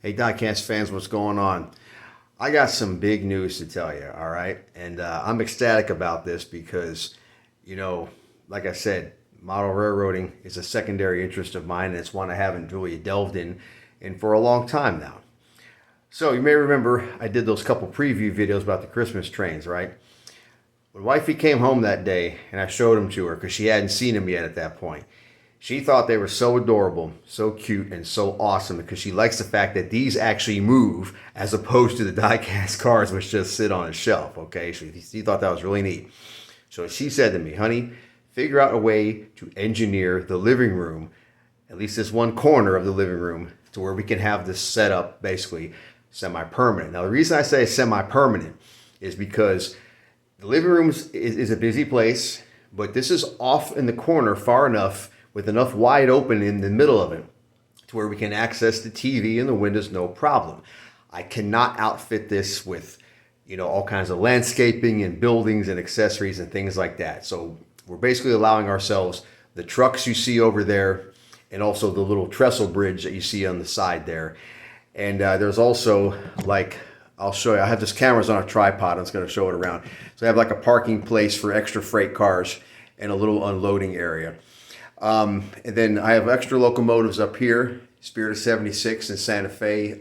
Hey, Diecast fans, what's going on? I got some big news to tell you, all right? And I'm ecstatic about this because, you know, like I said, model railroading is a secondary interest of mine, and it's one I haven't really delved in for a long time now. So you may remember I did those couple preview videos about the Christmas trains, right? When wifey came home that day and I showed them to her because she hadn't seen them yet at that point, she thought they were so adorable, so cute, and so awesome because she likes the fact that these actually move as opposed to the diecast cars which just sit on a shelf. Okay, she thought that was really neat. So she said to me, honey, figure out a way to engineer the living room, at least this one corner of the living room, to where we can have this set up basically semi-permanent. Now the reason I say semi-permanent is because the living room is a busy place, but this is off in the corner far enough with enough wide open in the middle of it to where we can access the TV and the windows no problem. I cannot outfit this with, all kinds of landscaping and buildings and accessories and things like that. So we're basically allowing ourselves the trucks you see over there and also the little trestle bridge that you see on the side there. And there's also I'll show you. I have this camera's on a tripod. I'm just going to show it around. So I have like a parking place for extra freight cars and a little unloading area. And then I have extra locomotives up here, Spirit of 76 and Santa Fe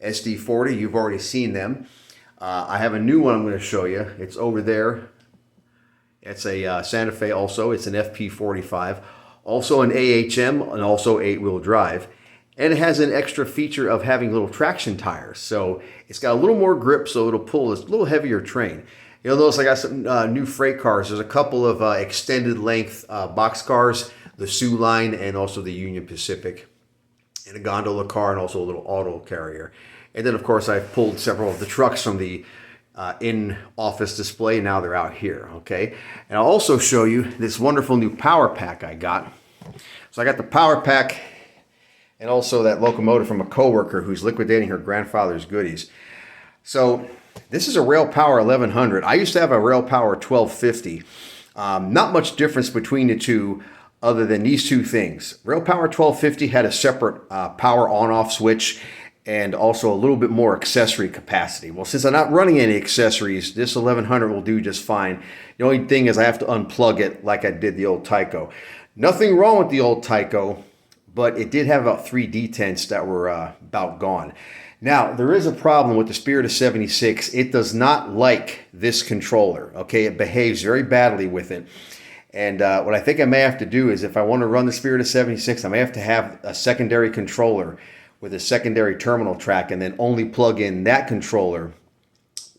SD40. You've already seen them. I have a new one I'm going to show you. It's over there. It's a Santa Fe also. It's an FP45. Also an AHM and also 8-wheel drive. And it has an extra feature of having little traction tires. So it's got a little more grip, so it'll pull this little heavier train. You'll notice I got some new freight cars. There's a couple of extended length box cars, the Sioux Line and also the Union Pacific, and a gondola car and also a little auto carrier. And then, of course, I've pulled several of the trucks from the in-office display. Now they're out here, okay? And I'll also show you this wonderful new power pack I got. So I got the power pack and also that locomotive from a coworker who's liquidating her grandfather's goodies. So this is a Rail Power 1100. I used to have a Rail Power 1250. Not much difference between the two other than these two things. Rail Power 1250 had a separate power on-off switch and also a little bit more accessory capacity. Well, since I'm not running any accessories, this 1100 will do just fine. The only thing is I have to unplug it like I did the old Tyco. Nothing wrong with the old Tyco, but it did have about 3 detents that were about gone. Now, there is a problem with the Spirit of 76. It does not like this controller, okay? It behaves very badly with it. And what I think I may have to do is if I want to run the Spirit of 76, I may have to have a secondary controller with a secondary terminal track and then only plug in that controller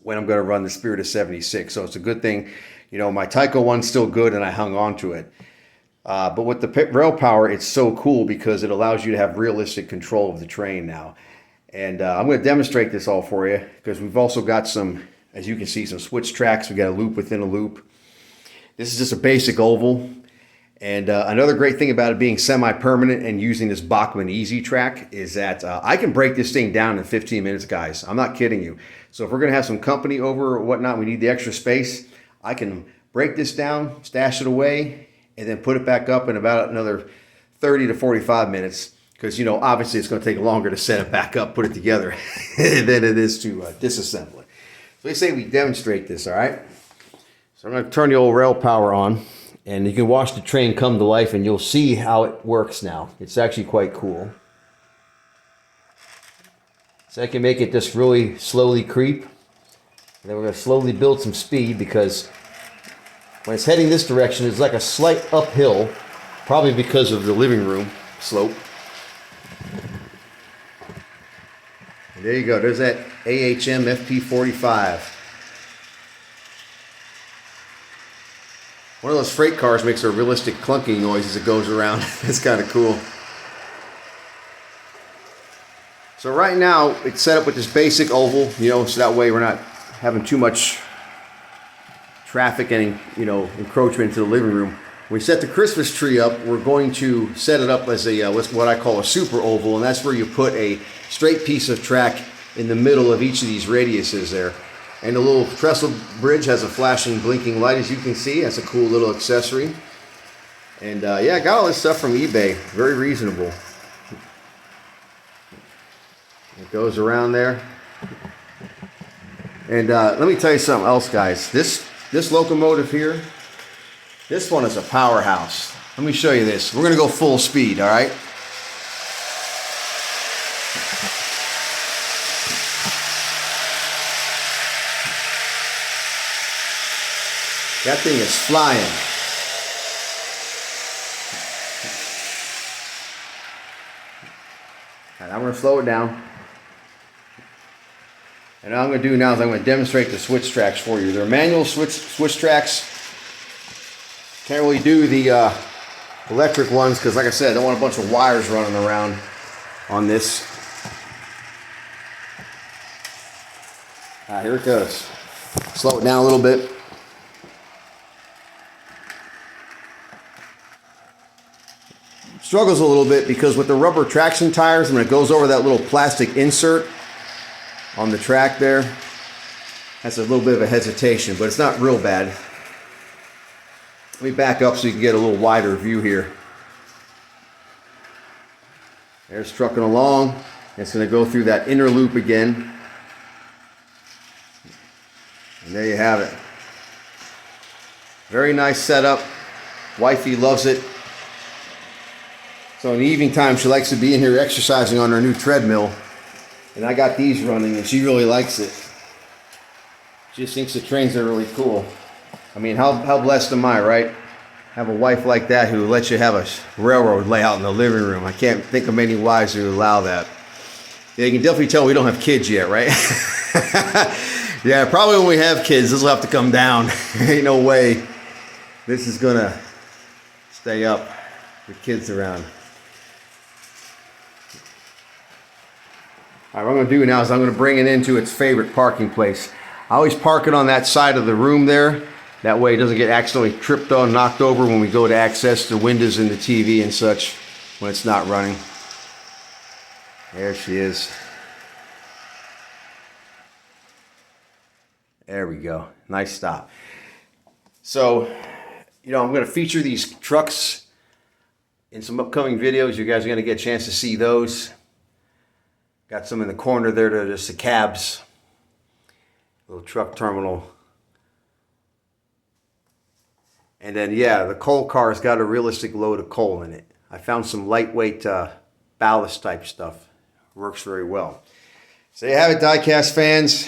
when I'm going to run the Spirit of 76. So it's a good thing, my Tyco one's still good and I hung on to it. But with the Rail Power, it's so cool because it allows you to have realistic control of the train now. And I'm going to demonstrate this all for you because we've also got some, as you can see, some switch tracks. We got a loop within a loop. This is just a basic oval. And another great thing about it being semi-permanent and using this Bachmann EZ track is that I can break this thing down in 15 minutes, guys. I'm not kidding you. So if we're going to have some company over or whatnot, we need the extra space, I can break this down, stash it away, and then put it back up in about another 30 to 45 minutes. Because, obviously it's going to take longer to set it back up, put it together, than it is to disassemble it. So they say we demonstrate this, all right? So I'm going to turn the old Rail Power on. And you can watch the train come to life and you'll see how it works now. It's actually quite cool. So I can make it just really slowly creep. And then we're going to slowly build some speed because when it's heading this direction, it's like a slight uphill, probably because of the living room slope. And there you go. There's that AHM FP45. One of those freight cars makes a realistic clunking noise as it goes around. It's kind of cool. So right now, it's set up with this basic oval, so that way we're not having too much traffic and, encroachment into the living room. When we set the Christmas tree up, we're going to set it up as a what I call a super oval, and that's where you put a straight piece of track in the middle of each of these radiuses there. And the little trestle bridge has a flashing, blinking light, as you can see. That's a cool little accessory. And yeah, I got all this stuff from eBay. Very reasonable. It goes around there. And let me tell you something else, guys. This locomotive here, this one is a powerhouse. Let me show you this. We're going to go full speed, all right? That thing is flying. All right, I'm going to slow it down. And what I'm going to do now is I'm going to demonstrate the switch tracks for you. They're manual switch tracks. Can't really do the electric ones because, like I said, I don't want a bunch of wires running around on this. All right, here it goes. Slow it down a little bit. Struggles a little bit because with the rubber traction tires, when it goes over that little plastic insert on the track there, that's a little bit of a hesitation, but it's not real bad. Let me back up so you can get a little wider view here. There's trucking along. It's going to go through that inner loop again. And there you have it. Very nice setup. Wifey loves it. So in the evening time, she likes to be in here exercising on her new treadmill. And I got these running, and she really likes it. She just thinks the trains are really cool. I mean, how blessed am I, right? Have a wife like that who lets you have a railroad layout in the living room. I can't think of many wives who allow that. Yeah, you can definitely tell we don't have kids yet, right? Yeah, probably when we have kids, this will have to come down. Ain't no way this is gonna stay up with kids around. All right, what I'm going to do now is I'm going to bring it into its favorite parking place. I always park it on that side of the room there. That way it doesn't get accidentally tripped on, knocked over when we go to access the windows and the TV and such when it's not running. There she is. There we go. Nice stop. So, you know, I'm going to feature these trucks in some upcoming videos. You guys are going to get a chance to see those. Got some in the corner there that are just the cabs. Little truck terminal. And then, yeah, the coal car's got a realistic load of coal in it. I found some lightweight ballast type stuff. Works very well. So you have it, Diecast fans.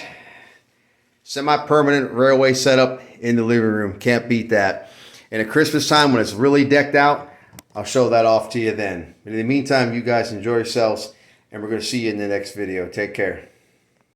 Semi-permanent railway setup in the living room. Can't beat that. And at Christmas time, when it's really decked out, I'll show that off to you then. In the meantime, you guys enjoy yourselves. And we're going to see you in the next video. Take care.